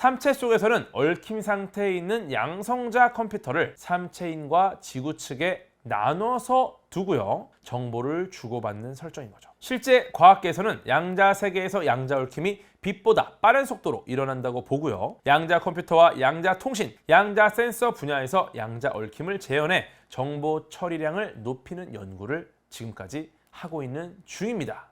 삼체 속에서는 얽힘 상태에 있는 양성자 컴퓨터를 삼체인과 지구 측에 나눠서 두고요. 정보를 주고받는 설정인 거죠. 실제 과학계에서는 양자 세계에서 양자 얽힘이 빛보다 빠른 속도로 일어난다고 보고요. 양자 컴퓨터와 양자 통신, 양자 센서 분야에서 양자 얽힘을 재현해 정보 처리량을 높이는 연구를 지금까지 하고 있는 중입니다.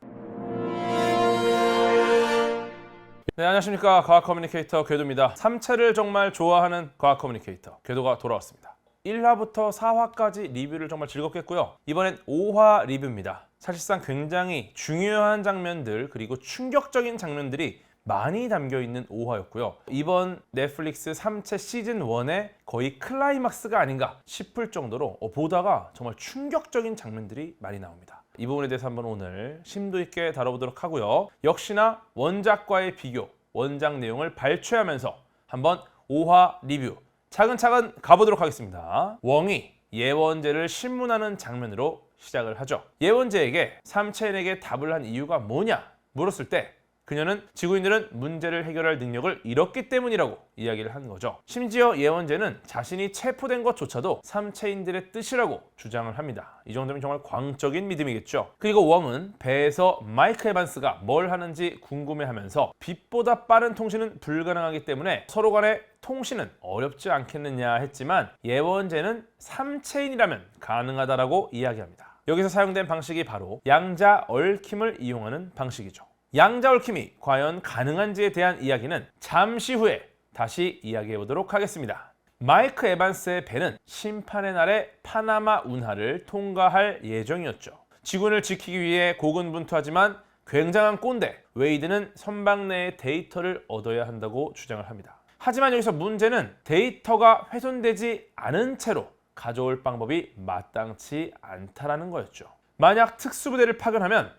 네, 안녕하십니까. 과학 커뮤니케이터 궤도입니다. 삼체를 정말 좋아하는 과학 커뮤니케이터 궤도가 돌아왔습니다. 1화부터 4화까지 리뷰를 정말 즐겁게 했고요. 이번엔 5화 리뷰입니다. 사실상 굉장히 중요한 장면들 그리고 충격적인 장면들이 많이 담겨있는 5화였고요. 이번 넷플릭스 삼체 시즌 1의 거의 클라이막스가 아닌가 싶을 정도로 보다가 정말 충격적인 장면들이 많이 나옵니다. 이 부분에 대해서 한번 오늘 심도 있게 다뤄보도록 하고요. 역시나 원작과의 비교, 원작 내용을 발췌하면서 한번 5화 리뷰 차근차근 가보도록 하겠습니다. 웡이 예원재를 신문하는 장면으로 시작을 하죠. 예원재에게 삼체인에게 답을 한 이유가 뭐냐 물었을 때 그녀는 지구인들은 문제를 해결할 능력을 잃었기 때문이라고 이야기를 한 거죠. 심지어 예원재는 자신이 체포된 것조차도 삼체인들의 뜻이라고 주장을 합니다. 이 정도면 정말 광적인 믿음이겠죠. 그리고 웜은 배에서 마이크 에반스가 뭘 하는지 궁금해하면서 빛보다 빠른 통신은 불가능하기 때문에 서로 간의 통신은 어렵지 않겠느냐 했지만 예원재는 삼체인이라면 가능하다라고 이야기합니다. 여기서 사용된 방식이 바로 양자 얽힘을 이용하는 방식이죠. 양자 얽힘이 과연 가능한지에 대한 이야기는 잠시 후에 다시 이야기해 보도록 하겠습니다. 마이크 에반스의 배는 심판의 날에 파나마 운하를 통과할 예정이었죠. 지구를 지키기 위해 고군분투하지만 굉장한 꼰대 웨이드는 선박 내의 데이터를 얻어야 한다고 주장을 합니다. 하지만 여기서 문제는 데이터가 훼손되지 않은 채로 가져올 방법이 마땅치 않다라는 거였죠. 만약 특수부대를 파견하면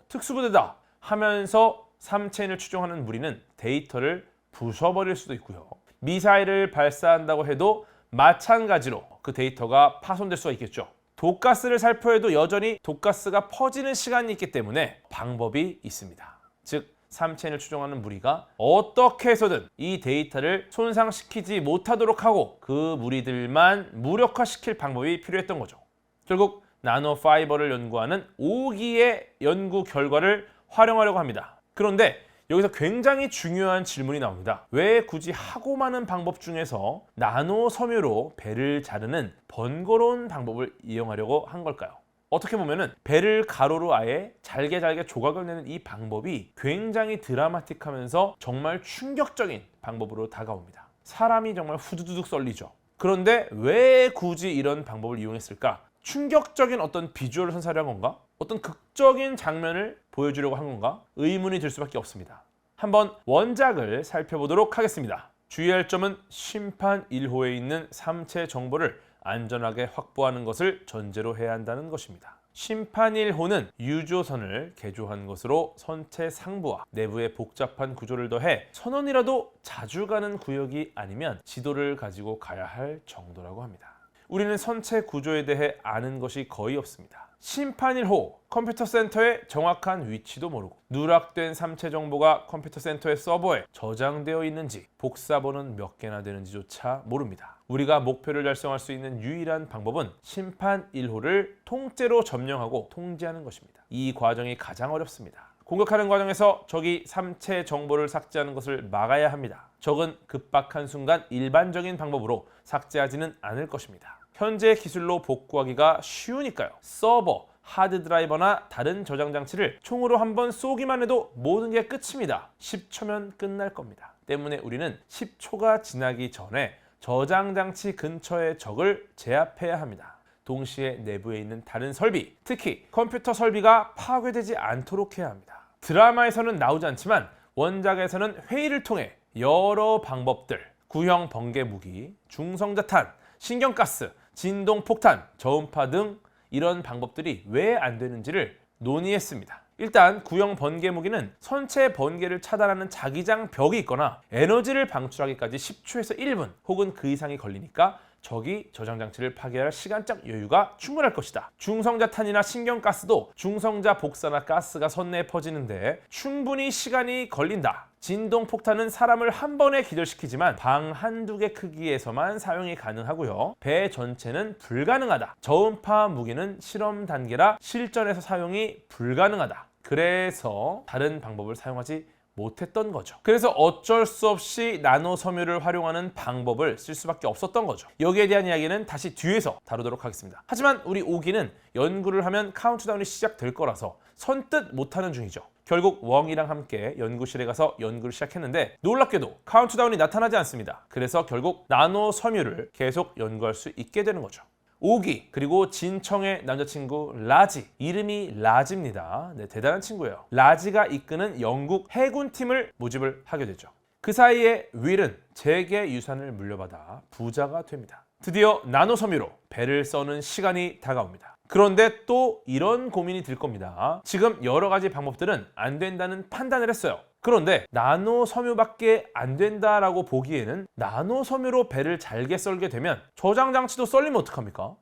특수부대다 하면서 삼체인을 추종하는 무리는 데이터를 부숴버릴 수도 있고요. 미사일을 발사한다고 해도 마찬가지로 그 데이터가 파손될 수가 있겠죠. 독가스를 살포해도 여전히 독가스가 퍼지는 시간이 있기 때문에 방법이 있습니다. 즉 삼체인을 추종하는 무리가 어떻게 해서든 이 데이터를 손상시키지 못하도록 하고 그 무리들만 무력화시킬 방법이 필요했던 거죠. 결국 나노파이버를 연구하는 5기의 연구 결과를 활용하려고 합니다. 그런데 여기서 굉장히 중요한 질문이 나옵니다. 왜 굳이 하고 많은 방법 중에서 나노 섬유로 배를 자르는 번거로운 방법을 이용하려고 한 걸까요? 어떻게 보면은 배를 가로로 아예 잘게 조각을 내는 이 방법이 굉장히 드라마틱하면서 정말 충격적인 방법으로 다가옵니다. 사람이 정말 후두둑 썰리죠. 그런데 왜 굳이 이런 방법을 이용했을까? 충격적인 어떤 비주얼을 선사하려는 건가? 어떤 극적인 장면을 보여주려고 한 건가? 의문이 들 수밖에 없습니다. 한번 원작을 살펴보도록 하겠습니다. 주의할 점은 심판 1호에 있는 삼체 정보를 안전하게 확보하는 것을 전제로 해야 한다는 것입니다. 심판 1호는 유조선을 개조한 것으로 선체 상부와 내부의 복잡한 구조를 더해 선원이라도 자주 가는 구역이 아니면 지도를 가지고 가야 할 정도라고 합니다. 우리는 선체 구조에 대해 아는 것이 거의 없습니다. 심판 1호 컴퓨터 센터의 정확한 위치도 모르고 누락된 삼체 정보가 컴퓨터 센터의 서버에 저장되어 있는지 복사본은 몇 개나 되는지조차 모릅니다. 우리가 목표를 달성할 수 있는 유일한 방법은 심판 1호를 통째로 점령하고 통제하는 것입니다. 이 과정이 가장 어렵습니다. 공격하는 과정에서 적이 삼체 정보를 삭제하는 것을 막아야 합니다. 적은 급박한 순간 일반적인 방법으로 삭제하지는 않을 것입니다. 현재 기술로 복구하기가 쉬우니까요. 서버, 하드 드라이버나 다른 저장 장치를 총으로 한번 쏘기만 해도 모든 게 끝입니다. 10초면 끝날 겁니다. 때문에 우리는 10초가 지나기 전에 저장 장치 근처의 적을 제압해야 합니다. 동시에 내부에 있는 다른 설비, 특히 컴퓨터 설비가 파괴되지 않도록 해야 합니다. 드라마에서는 나오지 않지만 원작에서는 회의를 통해 여러 방법들, 구형 번개 무기, 중성자탄, 신경가스, 진동폭탄, 저음파 등 이런 방법들이 왜 안 되는지를 논의했습니다. 일단 구형 번개 무기는 선체 번개를 차단하는 자기장 벽이 있거나 에너지를 방출하기까지 10초에서 1분 혹은 그 이상이 걸리니까 적이 저장장치를 파괴할 시간적 여유가 충분할 것이다. 중성자탄이나 신경가스도 중성자 복사나 가스가 선내에 퍼지는데 충분히 시간이 걸린다. 진동폭탄은 사람을 한 번에 기절시키지만 방 한두 개 크기에서만 사용이 가능하고요. 배 전체는 불가능하다. 저음파 무기는 실험 단계라 실전에서 사용이 불가능하다. 그래서 다른 방법을 사용하지 못했던 거죠. 그래서 어쩔 수 없이 나노 섬유를 활용하는 방법을 쓸 수밖에 없었던 거죠. 여기에 대한 이야기는 다시 뒤에서 다루도록 하겠습니다. 하지만 우리 5기는 연구를 하면 카운트다운이 시작될 거라서 선뜻 못하는 중이죠. 결국 웡이랑 함께 연구실에 가서 연구를 시작했는데 놀랍게도 카운트다운이 나타나지 않습니다. 그래서 결국 나노 섬유를 계속 연구할 수 있게 되는 거죠. 5기 그리고 진청의 남자친구 라지, 이름이 라지입니다. 네, 대단한 친구예요. 라지가 이끄는 영국 해군팀을 모집을 하게 되죠. 그 사이에 윌은 재계 유산을 물려받아 부자가 됩니다. 드디어 나노 섬유로 배를 써는 시간이 다가옵니다. 그런데 또 이런 고민이 들 겁니다. 지금 여러 가지 방법들은 안 된다는 판단을 했어요. 그런데 나노 섬유밖에 안 된다라고 보기에는 나노 섬유로 배를 잘게 썰게 되면 저장 장치도 썰리면 어떡합니까?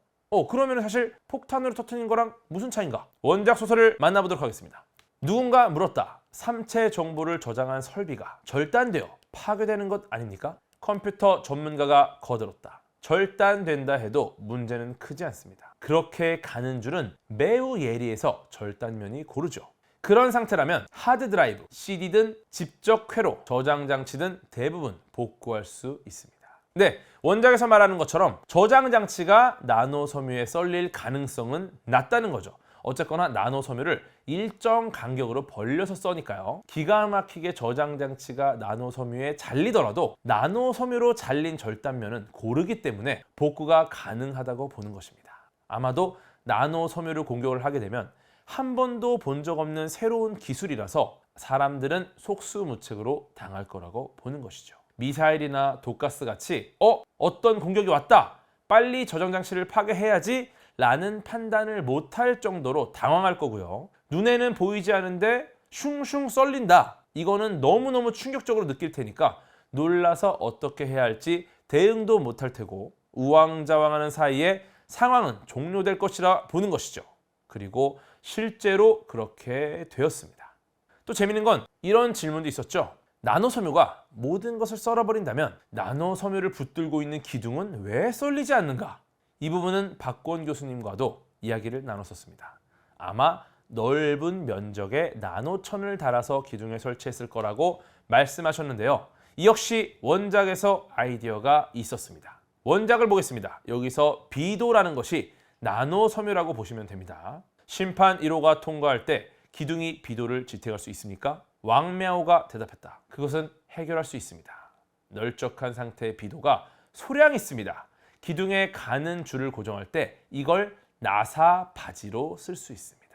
그러면 사실 폭탄으로 터뜨린 거랑 무슨 차이인가? 원작 소설을 만나보도록 하겠습니다. 누군가 물었다. 삼체 정보를 저장한 설비가 절단되어 파괴되는 것 아닙니까? 컴퓨터 전문가가 거들었다. 절단된다 해도 문제는 크지 않습니다. 그렇게 가는 줄은 매우 예리해서 절단면이 고르죠. 그런 상태라면 하드드라이브, CD든 직접 회로, 저장 장치든 대부분 복구할 수 있습니다. 네, 원작에서 말하는 것처럼 저장 장치가 나노 섬유에 썰릴 가능성은 낮다는 거죠. 어쨌거나 나노 섬유를 일정 간격으로 벌려서 써니까요. 기가 막히게 저장 장치가 나노 섬유에 잘리더라도 나노 섬유로 잘린 절단면은 고르기 때문에 복구가 가능하다고 보는 것입니다. 아마도 나노 섬유를 공격을 하게 되면 한 번도 본 적 없는 새로운 기술이라서 사람들은 속수무책으로 당할 거라고 보는 것이죠. 미사일이나 독가스 같이 어떤 공격이 왔다, 빨리 저장 장치를 파괴해야지 라는 판단을 못할 정도로 당황할 거고요. 눈에는 보이지 않은데 슝슝 썰린다. 이거는 너무너무 충격적으로 느낄 테니까 놀라서 어떻게 해야 할지 대응도 못할 테고 우왕좌왕하는 사이에 상황은 종료될 것이라 보는 것이죠. 그리고 실제로 그렇게 되었습니다. 또 재밌는 건 이런 질문도 있었죠. 나노 섬유가 모든 것을 썰어버린다면 나노 섬유를 붙들고 있는 기둥은 왜 썰리지 않는가? 이 부분은 박권 교수님과도 이야기를 나눴었습니다. 아마 넓은 면적에 나노천을 달아서 기둥에 설치했을 거라고 말씀하셨는데요. 이 역시 원작에서 아이디어가 있었습니다. 원작을 보겠습니다. 여기서 비도라는 것이 나노 섬유라고 보시면 됩니다. 심판 1호가 통과할 때 기둥이 비도를 지탱할 수 있습니까? 왕мя오가 대답했다. 그것은 해결할 수 있습니다. 널쩍한 상태의 비도가 소량이 있습니다. 기둥에 가는 줄을 고정할 때 이걸 나사 바지로 쓸 수 있습니다.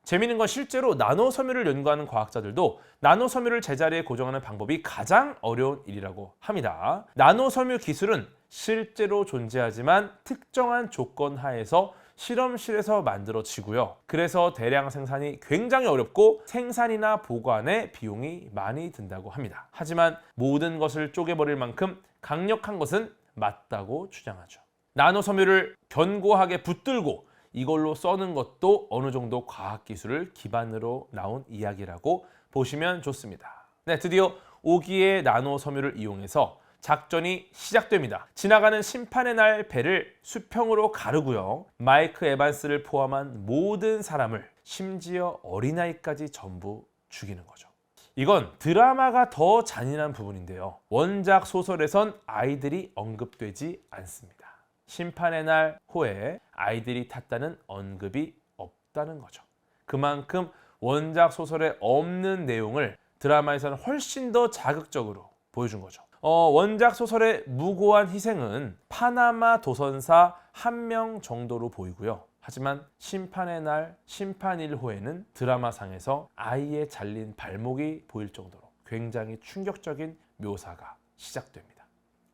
재미있는 건 실제로 나노 섬유를 연구하는 과학자들도 나노 섬유를 제자리에 고정하는 방법이 가장 어려운 일이라고 합니다. 나노 섬유 기술은 실제로 존재하지만 특정한 조건 하에서 실험실에서 만들어지고요. 그래서 대량 생산이 굉장히 어렵고 생산이나 보관에 비용이 많이 든다고 합니다. 하지만 모든 것을 쪼개버릴 만큼 강력한 것은 맞다고 주장하죠. 나노 섬유를 견고하게 붙들고 이걸로 써는 것도 어느 정도 과학기술을 기반으로 나온 이야기라고 보시면 좋습니다. 네, 드디어 5기의 나노 섬유를 이용해서 작전이 시작됩니다. 지나가는 심판의 날 배를 수평으로 가르고요. 마이크 에반스를 포함한 모든 사람을, 심지어 어린아이까지 전부 죽이는 거죠. 이건 드라마가 더 잔인한 부분인데요. 원작 소설에선 아이들이 언급되지 않습니다. 심판의 날 호에 아이들이 탔다는 언급이 없다는 거죠. 그만큼 원작 소설에 없는 내용을 드라마에서는 훨씬 더 자극적으로 보여준 거죠. 원작 소설의 무고한 희생은 파나마 도선사 1명 정도로 보이고요. 하지만 심판의 날, 심판 1호에는 드라마상에서 아이의 잘린 발목이 보일 정도로 굉장히 충격적인 묘사가 시작됩니다.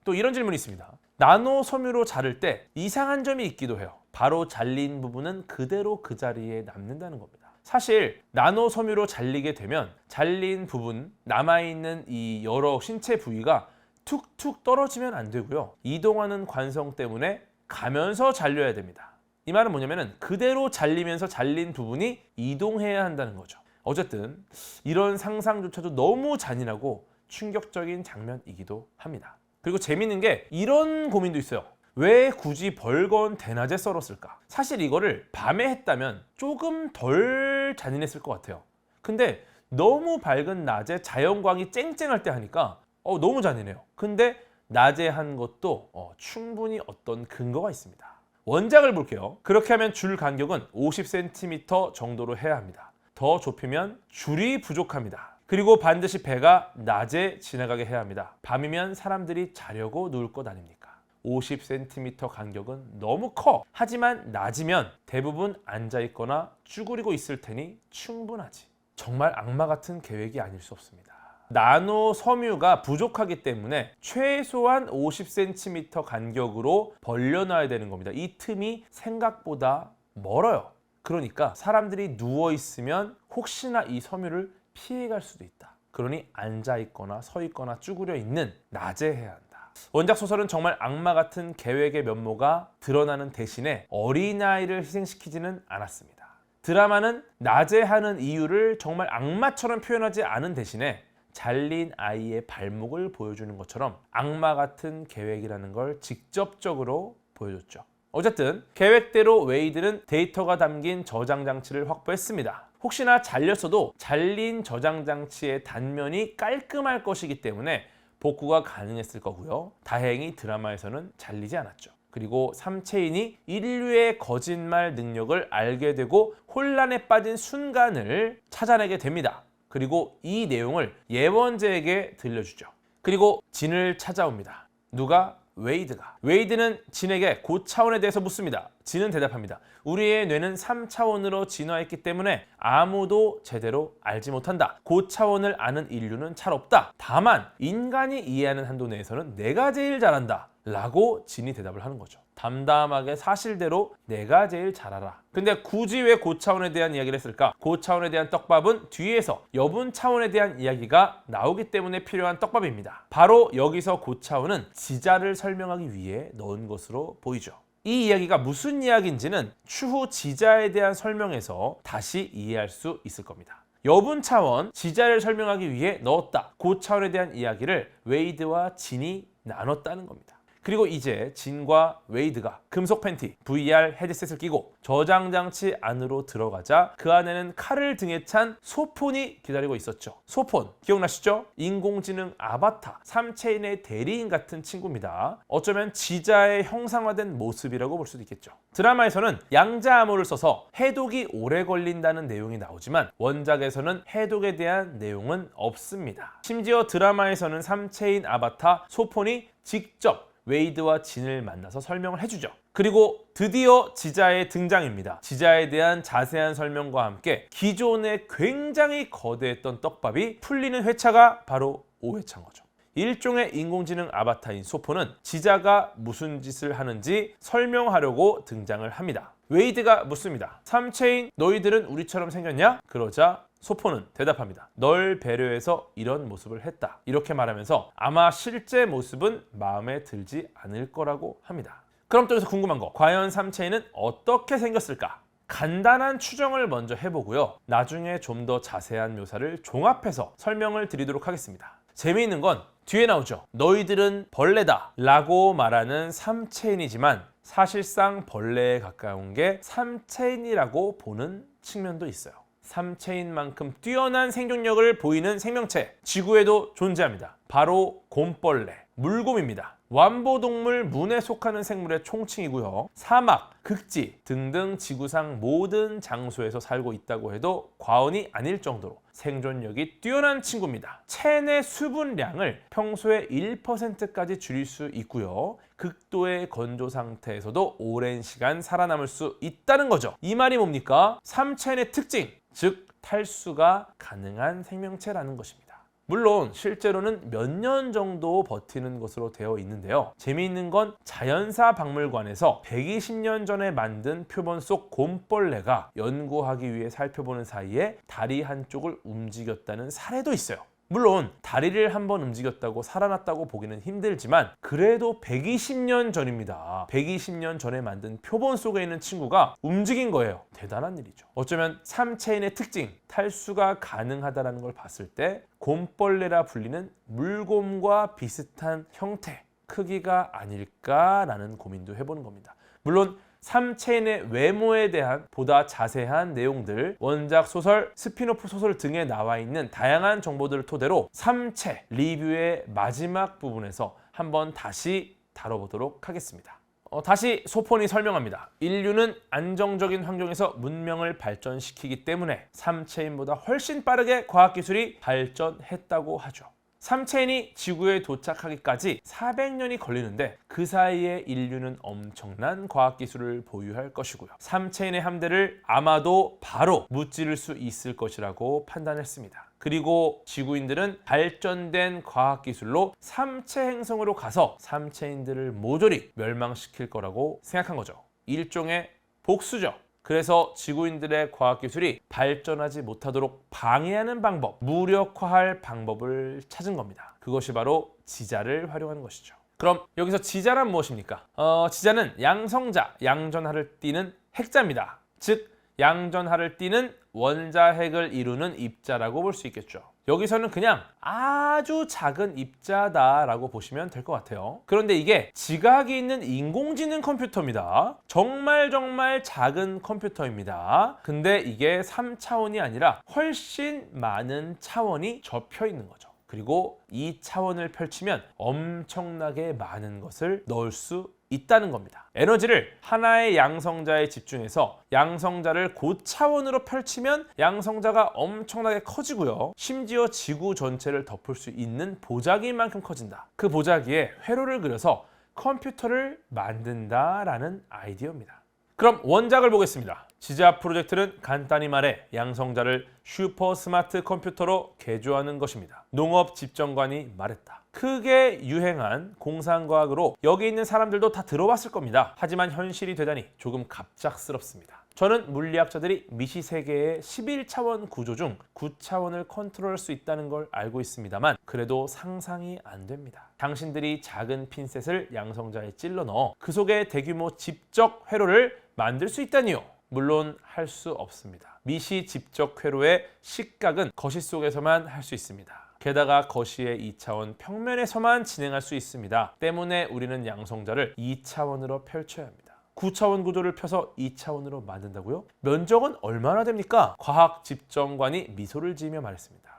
또 이런 질문이 있습니다. 나노 섬유로 자를 때 이상한 점이 있기도 해요. 바로 잘린 부분은 그대로 그 자리에 남는다는 겁니다. 사실 나노 섬유로 잘리게 되면 잘린 부분, 남아있는 이 여러 신체 부위가 툭툭 떨어지면 안 되고요. 이동하는 관성 때문에 가면서 잘려야 됩니다. 이 말은 뭐냐면은 그대로 잘리면서 잘린 부분이 이동해야 한다는 거죠. 어쨌든 이런 상상조차도 너무 잔인하고 충격적인 장면이기도 합니다. 그리고 재밌는 게 이런 고민도 있어요. 왜 굳이 벌건 대낮에 썰었을까? 사실 이거를 밤에 했다면 조금 덜 잔인했을 것 같아요. 근데 너무 밝은 낮에 자연광이 쨍쨍할 때 하니까 너무 잔인해요. 근데 낮에 한 것도 충분히 어떤 근거가 있습니다. 원작을 볼게요. 그렇게 하면 줄 간격은 50cm 정도로 해야 합니다. 더 좁히면 줄이 부족합니다. 그리고 반드시 배가 낮에 지나가게 해야 합니다. 밤이면 사람들이 자려고 누울 것 아닙니까? 50cm 간격은 너무 커. 하지만 낮이면 대부분 앉아있거나 쭈그리고 있을 테니 충분하지. 정말 악마 같은 계획이 아닐 수 없습니다. 나노 섬유가 부족하기 때문에 최소한 50cm 간격으로 벌려놔야 되는 겁니다. 이 틈이 생각보다 멀어요. 그러니까 사람들이 누워있으면 혹시나 이 섬유를 피해갈 수도 있다. 그러니 앉아있거나 서있거나 쭈그려 있는 낮에 해야 한다. 원작 소설은 정말 악마 같은 계획의 면모가 드러나는 대신에 어린아이를 희생시키지는 않았습니다. 드라마는 낮에 하는 이유를 정말 악마처럼 표현하지 않은 대신에 잘린 아이의 발목을 보여주는 것처럼 악마 같은 계획이라는 걸 직접적으로 보여줬죠. 어쨌든 계획대로 웨이드는 데이터가 담긴 저장 장치를 확보했습니다. 혹시나 잘렸어도 잘린 저장 장치의 단면이 깔끔할 것이기 때문에 복구가 가능했을 거고요. 다행히 드라마에서는 잘리지 않았죠. 그리고 삼체인이 인류의 거짓말 능력을 알게 되고 혼란에 빠진 순간을 찾아내게 됩니다. 그리고 이 내용을 예원재에게 들려주죠. 그리고 진을 찾아옵니다. 누가? 웨이드가. 웨이드는 진에게 고차원에 대해서 묻습니다. 진은 대답합니다. 우리의 뇌는 3차원으로 진화했기 때문에 아무도 제대로 알지 못한다. 고차원을 아는 인류는 잘 없다. 다만 인간이 이해하는 한도 내에서는 내가 제일 잘한다. 라고 진이 대답을 하는 거죠. 담담하게 사실대로 내가 제일 잘 알아. 근데 굳이 왜 고차원에 대한 이야기를 했을까? 고차원에 대한 떡밥은 뒤에서 여분 차원에 대한 이야기가 나오기 때문에 필요한 떡밥입니다. 바로 여기서 고차원은 지자를 설명하기 위해 넣은 것으로 보이죠. 이 이야기가 무슨 이야기인지는 추후 지자에 대한 설명에서 다시 이해할 수 있을 겁니다. 여분 차원, 지자를 설명하기 위해 넣었다. 고차원에 대한 이야기를 웨이드와 진이 나눴다는 겁니다. 그리고 이제 진과 웨이드가 금속 팬티, VR 헤드셋을 끼고 저장 장치 안으로 들어가자 그 안에는 칼을 등에 찬 소폰이 기다리고 있었죠. 소폰, 기억나시죠? 인공지능 아바타, 삼체인의 대리인 같은 친구입니다. 어쩌면 지자의 형상화된 모습이라고 볼 수도 있겠죠. 드라마에서는 양자암호를 써서 해독이 오래 걸린다는 내용이 나오지만 원작에서는 해독에 대한 내용은 없습니다. 심지어 드라마에서는 삼체인 아바타 소폰이 직접 웨이드와 진을 만나서 설명을 해주죠. 그리고 드디어 지자의 등장입니다. 지자에 대한 자세한 설명과 함께 기존에 굉장히 거대했던 떡밥이 풀리는 회차가 바로 5회차인 거죠. 일종의 인공지능 아바타인 소폰은 지자가 무슨 짓을 하는지 설명하려고 등장을 합니다. 웨이드가 묻습니다. 삼체인 너희들은 우리처럼 생겼냐? 그러자 소폰은 대답합니다. 널 배려해서 이런 모습을 했다. 이렇게 말하면서 아마 실제 모습은 마음에 들지 않을 거라고 합니다. 그럼 또 여기서 궁금한 거. 과연 삼체인은 어떻게 생겼을까? 간단한 추정을 먼저 해보고요. 나중에 좀 더 자세한 묘사를 종합해서 설명을 드리도록 하겠습니다. 재미있는 건 뒤에 나오죠. 너희들은 벌레다 라고 말하는 삼체인이지만 사실상 벌레에 가까운 게 삼체인이라고 보는 측면도 있어요. 삼체인만큼 뛰어난 생존력을 보이는 생명체, 지구에도 존재합니다. 바로 곰벌레, 물곰입니다. 완보동물 문에 속하는 생물의 총칭이고요. 사막, 극지 등등 지구상 모든 장소에서 살고 있다고 해도 과언이 아닐 정도로 생존력이 뛰어난 친구입니다. 체내 수분량을 평소의 1%까지 줄일 수 있고요. 극도의 건조 상태에서도 오랜 시간 살아남을 수 있다는 거죠. 이 말이 뭡니까? 삼체인의 특징, 즉 탈수가 가능한 생명체라는 것입니다. 물론 실제로는 몇 년 정도 버티는 것으로 되어 있는데요. 재미있는 건 자연사 박물관에서 120년 전에 만든 표본 속 곰벌레가 연구하기 위해 살펴보는 사이에 다리 한쪽을 움직였다는 사례도 있어요. 물론 다리를 한번 움직였다고 살아났다고 보기는 힘들지만 그래도 120년 전입니다. 120년 전에 만든 표본 속에 있는 친구가 움직인 거예요. 대단한 일이죠. 어쩌면 삼체인의 특징, 탈수가 가능하다는 걸 봤을 때 곰벌레라 불리는 물곰과 비슷한 형태, 크기가 아닐까라는 고민도 해보는 겁니다. 물론 삼체인의 외모에 대한 보다 자세한 내용들, 원작 소설, 스피노프 소설 등에 나와 있는 다양한 정보들을 토대로 삼체 리뷰의 마지막 부분에서 한번 다시 다뤄보도록 하겠습니다. 다시 소폰이 설명합니다. 인류는 안정적인 환경에서 문명을 발전시키기 때문에 삼체인보다 훨씬 빠르게 과학기술이 발전했다고 하죠. 삼체인이 지구에 도착하기까지 400년이 걸리는데 그 사이에 인류는 엄청난 과학기술을 보유할 것이고요. 삼체인의 함대를 아마도 바로 무찌를 수 있을 것이라고 판단했습니다. 그리고 지구인들은 발전된 과학기술로 삼체 행성으로 가서 삼체인들을 모조리 멸망시킬 거라고 생각한 거죠. 일종의 복수죠. 그래서 지구인들의 과학기술이 발전하지 못하도록 방해하는 방법, 무력화할 방법을 찾은 겁니다. 그것이 바로 지자를 활용하는 것이죠. 그럼 여기서 지자란 무엇입니까? 지자는 양성자, 양전하를 띠는 핵자입니다. 즉 양전하를 띠는 원자핵을 이루는 입자라고 볼 수 있겠죠. 여기서는 그냥 아주 작은 입자다라고 보시면 될 것 같아요. 그런데 이게 지각이 있는 인공지능 컴퓨터입니다. 정말 작은 컴퓨터입니다. 근데 이게 3차원이 아니라 훨씬 많은 차원이 접혀 있는 거죠. 그리고 이 차원을 펼치면 엄청나게 많은 것을 넣을 수 있다는 겁니다. 에너지를 하나의 양성자에 집중해서 양성자를 고차원으로 펼치면 양성자가 엄청나게 커지고요. 심지어 지구 전체를 덮을 수 있는 보자기만큼 커진다. 그 보자기에 회로를 그려서 컴퓨터를 만든다라는 아이디어입니다. 그럼 원작을 보겠습니다. 지자 프로젝트는 간단히 말해 양성자를 슈퍼 스마트 컴퓨터로 개조하는 것입니다. 농업 집정관이 말했다. 크게 유행한 공상과학으로 여기 있는 사람들도 다 들어봤을 겁니다. 하지만 현실이 되다니 조금 갑작스럽습니다. 저는 물리학자들이 미시세계의 11차원 구조 중 9차원을 컨트롤할 수 있다는 걸 알고 있습니다만 그래도 상상이 안 됩니다. 당신들이 작은 핀셋을 양성자에 찔러 넣어 그 속에 대규모 집적 회로를 만들 수 있다니요. 물론 할 수 없습니다. 미시 집적 회로의 식각은 거시 속에서만 할 수 있습니다. 게다가 거시의 2차원 평면에서만 진행할 수 있습니다. 때문에 우리는 양성자를 2차원으로 펼쳐야 합니다. 9차원 구조를 펴서 2차원으로 만든다고요? 면적은 얼마나 됩니까? 과학 집정관이 미소를 지으며 말했습니다.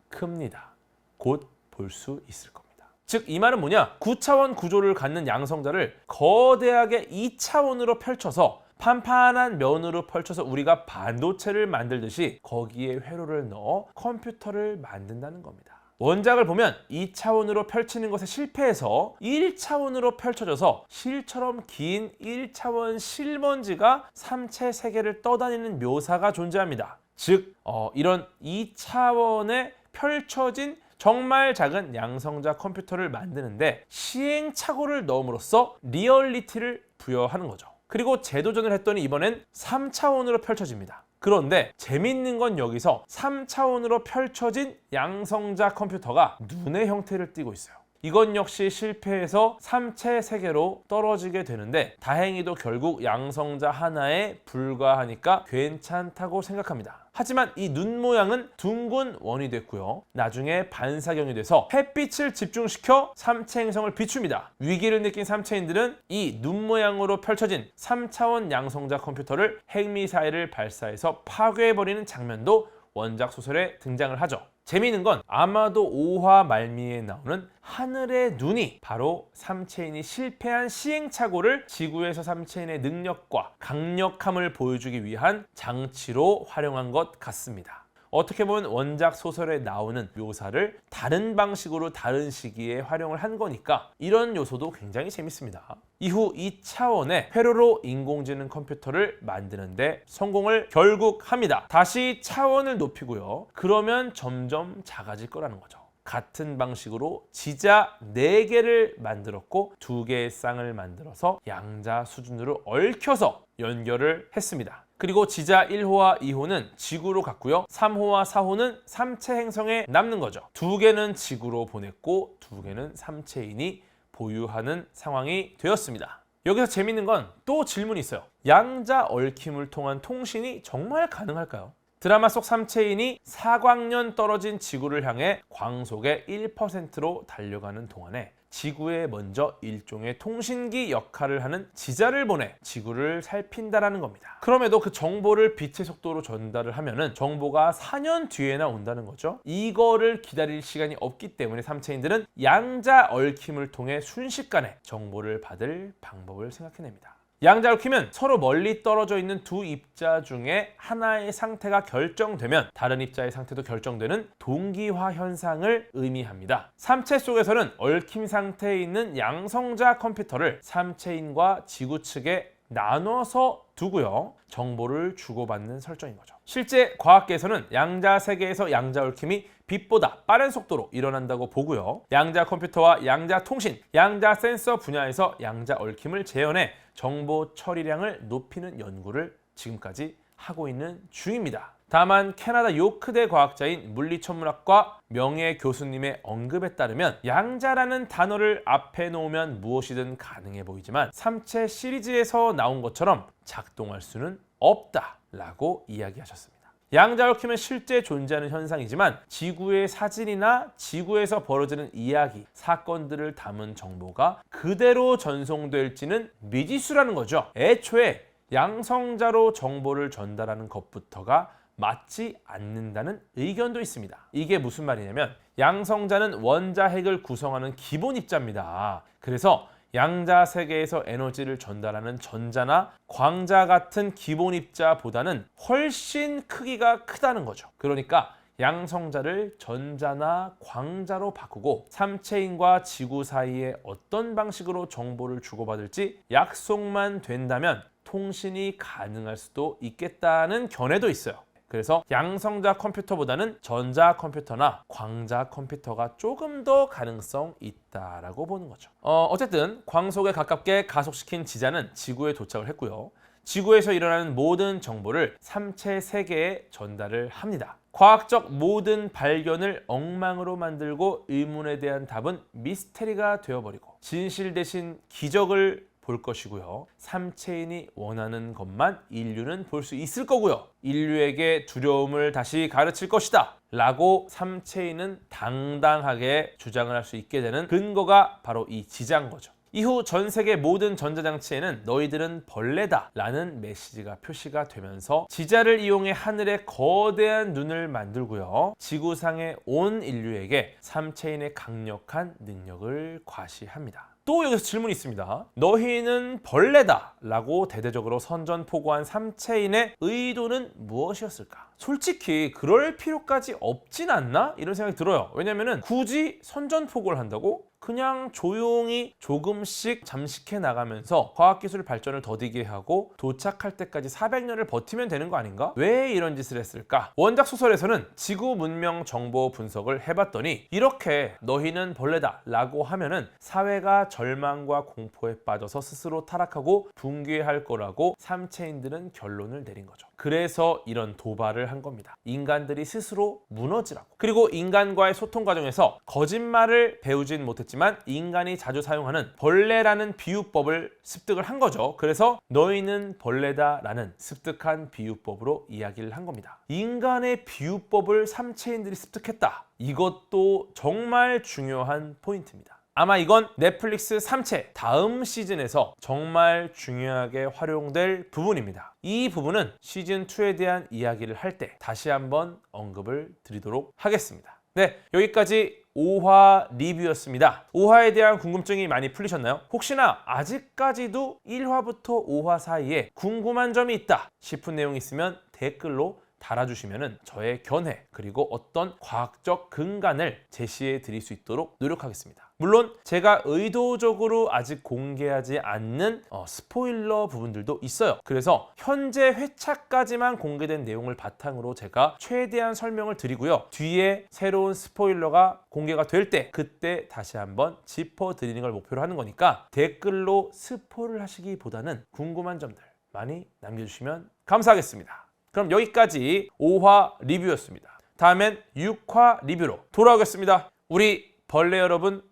큽니다. 곧 볼 수 있을 겁니다. 즉 이 말은 뭐냐? 9차원 구조를 갖는 양성자를 거대하게 2차원으로 펼쳐서 판판한 면으로 펼쳐서 우리가 반도체를 만들듯이 거기에 회로를 넣어 컴퓨터를 만든다는 겁니다. 원작을 보면 2차원으로 펼치는 것에 실패해서 1차원으로 펼쳐져서 실처럼 긴 1차원 실먼지가 삼체 세계를 떠다니는 묘사가 존재합니다. 즉 이런 2차원에 펼쳐진 정말 작은 양성자 컴퓨터를 만드는데 시행착오를 넣음으로써 리얼리티를 부여하는 거죠. 그리고 재도전을 했더니 이번엔 3차원으로 펼쳐집니다. 그런데 재밌는 건 여기서 3차원으로 펼쳐진 양성자 컴퓨터가 눈의 형태를 띠고 있어요. 이건 역시 실패해서 삼체 세계로 떨어지게 되는데 다행히도 결국 양성자 하나에 불과하니까 괜찮다고 생각합니다. 하지만 이 눈 모양은 둥근 원이 됐고요. 나중에 반사경이 돼서 햇빛을 집중시켜 삼체 행성을 비춥니다. 위기를 느낀 삼체인들은 이 눈 모양으로 펼쳐진 3차원 양성자 컴퓨터를 핵미사일을 발사해서 파괴해버리는 장면도 원작 소설에 등장을 하죠. 재미있는 건 아마도 5화 말미에 나오는 하늘의 눈이 바로 삼체인이 실패한 시행착오를 지구에서 삼체인의 능력과 강력함을 보여주기 위한 장치로 활용한 것 같습니다. 어떻게 보면 원작 소설에 나오는 묘사를 다른 방식으로 다른 시기에 활용을 한 거니까 이런 요소도 굉장히 재밌습니다. 이후 2차원의 회로로 인공지능 컴퓨터를 만드는데 성공을 결국 합니다. 다시 차원을 높이고요. 그러면 점점 작아질 거라는 거죠. 같은 방식으로 지자 4개를 만들었고 2개의 쌍을 만들어서 양자 수준으로 얽혀서 연결을 했습니다. 그리고 지자 1호와 2호는 지구로 갔고요. 3호와 4호는 삼체 행성에 남는 거죠. 두 개는 지구로 보냈고 두 개는 삼체인이 보유하는 상황이 되었습니다. 여기서 재밌는 건 또 질문이 있어요. 양자 얽힘을 통한 통신이 정말 가능할까요? 드라마 속 삼체인이 4광년 떨어진 지구를 향해 광속의 1%로 달려가는 동안에 지구에 먼저 일종의 통신기 역할을 하는 지자를 보내 지구를 살핀다라는 겁니다. 그럼에도 그 정보를 빛의 속도로 전달을 하면은 정보가 4년 뒤에나 온다는 거죠. 이거를 기다릴 시간이 없기 때문에 삼체인들은 양자 얽힘을 통해 순식간에 정보를 받을 방법을 생각해냅니다. 양자 얽힘은 서로 멀리 떨어져 있는 두 입자 중에 하나의 상태가 결정되면 다른 입자의 상태도 결정되는 동기화 현상을 의미합니다. 삼체 속에서는 얽힘 상태에 있는 양성자 컴퓨터를 삼체인과 지구 측에 나눠서 두고요. 정보를 주고받는 설정인 거죠. 실제 과학계에서는 양자 세계에서 양자 얽힘이 빛보다 빠른 속도로 일어난다고 보고요. 양자 컴퓨터와 양자 통신, 양자 센서 분야에서 양자 얽힘을 재현해 정보 처리량을 높이는 연구를 지금까지 하고 있는 중입니다. 다만 캐나다 요크대 과학자인 물리천문학과 명예 교수님의 언급에 따르면 양자라는 단어를 앞에 놓으면 무엇이든 가능해 보이지만 삼체 시리즈에서 나온 것처럼 작동할 수는 없다라고 이야기하셨습니다. 양자 얽힘은 실제 존재하는 현상이지만 지구의 사진이나 지구에서 벌어지는 이야기, 사건들을 담은 정보가 그대로 전송될지는 미지수라는 거죠. 애초에 양성자로 정보를 전달하는 것부터가 맞지 않는다는 의견도 있습니다. 이게 무슨 말이냐면 양성자는 원자핵을 구성하는 기본 입자입니다. 그래서 양자 세계에서 에너지를 전달하는 전자나 광자 같은 기본 입자보다는 훨씬 크기가 크다는 거죠. 그러니까 양성자를 전자나 광자로 바꾸고 삼체인과 지구 사이에 어떤 방식으로 정보를 주고받을지 약속만 된다면 통신이 가능할 수도 있겠다는 견해도 있어요. 그래서 양성자 컴퓨터보다는 전자 컴퓨터나 광자 컴퓨터가 조금 더 가능성 있다라고 보는 거죠. 어쨌든 광속에 가깝게 가속시킨 지자는 지구에 도착을 했고요. 지구에서 일어나는 모든 정보를 삼체 세계에 전달을 합니다. 과학적 모든 발견을 엉망으로 만들고 의문에 대한 답은 미스테리가 되어버리고 진실 대신 기적을 볼 것이고요. 삼체인이 원하는 것만 인류는 볼 수 있을 거고요. 인류에게 두려움을 다시 가르칠 것이다 라고 삼체인은 당당하게 주장을 할 수 있게 되는 근거가 바로 이 지자인 거죠. 이후 전 세계 모든 전자장치에는 너희들은 벌레다 라는 메시지가 표시가 되면서 지자를 이용해 하늘에 거대한 눈을 만들고요. 지구상의 온 인류에게 삼체인의 강력한 능력을 과시합니다. 또 여기서 질문이 있습니다. 너희는 벌레다 라고 대대적으로 선전포고한 삼체인의 의도는 무엇이었을까? 솔직히 그럴 필요까지 없진 않나? 이런 생각이 들어요. 왜냐면은 굳이 선전포고를 한다고? 그냥 조용히 조금씩 잠식해 나가면서 과학기술 발전을 더디게 하고 도착할 때까지 400년을 버티면 되는 거 아닌가? 왜 이런 짓을 했을까? 원작 소설에서는 지구 문명 정보 분석을 해봤더니 이렇게 너희는 벌레다 라고 하면은 사회가 절망과 공포에 빠져서 스스로 타락하고 붕괴할 거라고 삼체인들은 결론을 내린 거죠. 그래서 이런 도발을 한 겁니다. 인간들이 스스로 무너지라고. 그리고 인간과의 소통 과정에서 거짓말을 배우진 못했지만 인간이 자주 사용하는 벌레라는 비유법을 습득을 한 거죠. 그래서 너희는 벌레다 라는 습득한 비유법으로 이야기를 한 겁니다. 인간의 비유법을 삼체인들이 습득했다. 이것도 정말 중요한 포인트입니다. 아마 이건 넷플릭스 삼체 다음 시즌에서 정말 중요하게 활용될 부분입니다. 이 부분은 시즌2에 대한 이야기를 할 때 다시 한번 언급을 드리도록 하겠습니다. 네, 여기까지 5화 리뷰였습니다. 5화에 대한 궁금증이 많이 풀리셨나요? 혹시나 아직까지도 1화부터 5화 사이에 궁금한 점이 있다 싶은 내용이 있으면 댓글로 달아주시면 저의 견해 그리고 어떤 과학적 근간을 제시해 드릴 수 있도록 노력하겠습니다. 물론 제가 의도적으로 아직 공개하지 않는 스포일러 부분들도 있어요. 그래서 현재 회차까지만 공개된 내용을 바탕으로 제가 최대한 설명을 드리고요. 뒤에 새로운 스포일러가 공개가 될 때 그때 다시 한번 짚어드리는 걸 목표로 하는 거니까 댓글로 스포를 하시기보다는 궁금한 점들 많이 남겨주시면 감사하겠습니다. 그럼 여기까지 5화 리뷰였습니다. 다음엔 6화 리뷰로 돌아오겠습니다. 우리 벌레 여러분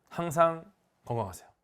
항상 건강하세요.